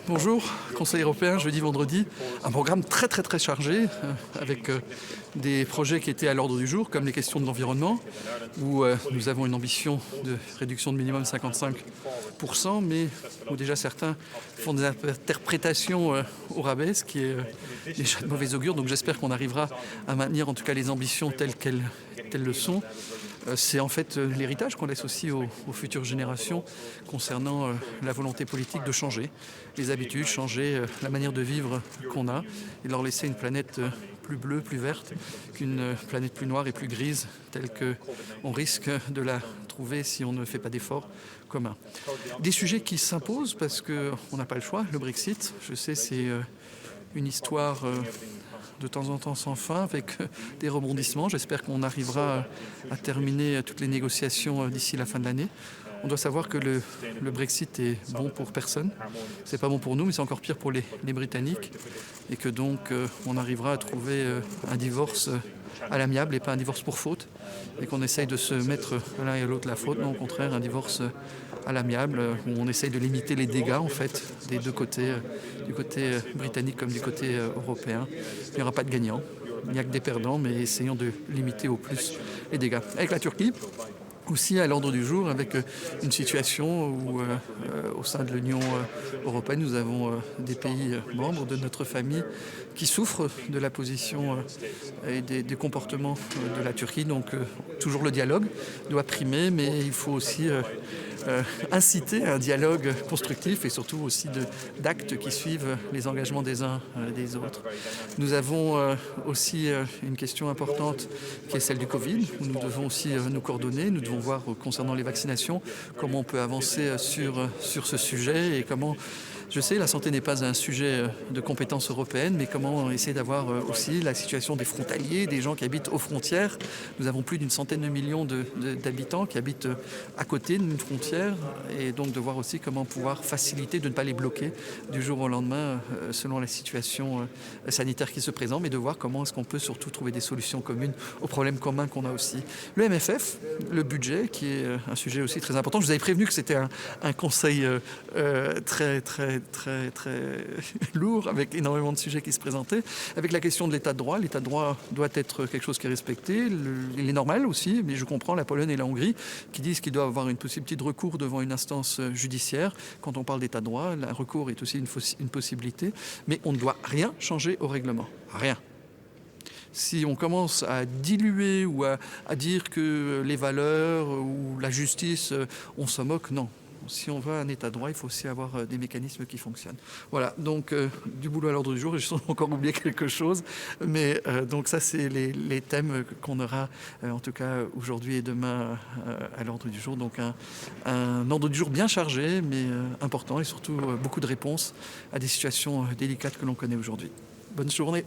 Bonjour, Conseil européen, jeudi, vendredi, un programme très chargé avec des projets qui étaient à l'ordre du jour, comme les questions de l'environnement, où nous avons une ambition de réduction de minimum 55%, mais où déjà certains font des interprétations au rabais, ce qui est déjà de mauvais augure. Donc j'espère qu'on arrivera à maintenir en tout cas les ambitions telles le sont. C'est en fait l'héritage qu'on laisse aussi aux futures générations concernant la volonté politique de changer les habitudes, changer la manière de vivre qu'on a et leur laisser une planète plus bleue, plus verte qu'une planète plus noire et plus grise telle qu'on risque de la trouver si on ne fait pas d'efforts communs. Des sujets qui s'imposent parce qu'on n'a pas le choix. Le Brexit, je sais, c'est une histoire de temps en temps sans fin, avec des rebondissements. J'espère qu'on arrivera à terminer toutes les négociations d'ici la fin de l'année. On doit savoir que le Brexit est bon pour personne. C'est pas bon pour nous, mais c'est encore pire pour les Britanniques. Et que donc on arrivera à trouver un divorce à l'amiable et pas un divorce pour faute. Et qu'on essaye de se mettre l'un et l'autre la faute. Non, au contraire, un divorce à l'amiable, où on essaye de limiter les dégâts en fait des deux côtés, du côté britannique comme du côté européen. Il n'y aura pas de gagnant, il n'y a que des perdants, mais essayons de limiter au plus les dégâts. Avec la Turquie, aussi à l'ordre du jour, avec une situation où au sein de l'Union européenne, nous avons des pays membres de notre famille qui souffrent de la position et des comportements de la Turquie. Donc toujours le dialogue doit primer, mais il faut aussi inciter à un dialogue constructif et surtout aussi d'actes qui suivent les engagements des uns des autres. Nous avons aussi une question importante qui est celle du Covid, où nous devons aussi nous coordonner, nous devons voir concernant les vaccinations comment on peut avancer sur ce sujet et comment. Je sais, la santé n'est pas un sujet de compétence européenne, mais comment essayer d'avoir aussi la situation des frontaliers, des gens qui habitent aux frontières. Nous avons plus d'une centaine de millions d'habitants qui habitent à côté d'une frontière, et donc de voir aussi comment pouvoir faciliter, de ne pas les bloquer du jour au lendemain selon la situation sanitaire qui se présente, mais de voir comment est-ce qu'on peut surtout trouver des solutions communes aux problèmes communs qu'on a aussi. Le MFF, le budget, qui est un sujet aussi très important. Je vous avais prévenu que c'était un conseil très lourd, avec énormément de sujets qui se présentaient, avec la question de l'état de droit. L'état de droit doit être quelque chose qui est respecté. Il est normal aussi, mais je comprends la Pologne et la Hongrie qui disent qu'il doit avoir une possibilité de recours devant une instance judiciaire. Quand on parle d'état de droit, le recours est aussi une possibilité, mais on ne doit rien changer au règlement. Rien. Si on commence à diluer ou à dire que les valeurs ou la justice, on se moque, non. Si on veut un état de droit, il faut aussi avoir des mécanismes qui fonctionnent. Voilà, donc du boulot à l'ordre du jour, et je sens encore oublier quelque chose, mais donc ça c'est les thèmes qu'on aura en tout cas aujourd'hui et demain à l'ordre du jour. Donc un ordre du jour bien chargé, mais important, et surtout beaucoup de réponses à des situations délicates que l'on connaît aujourd'hui. Bonne journée.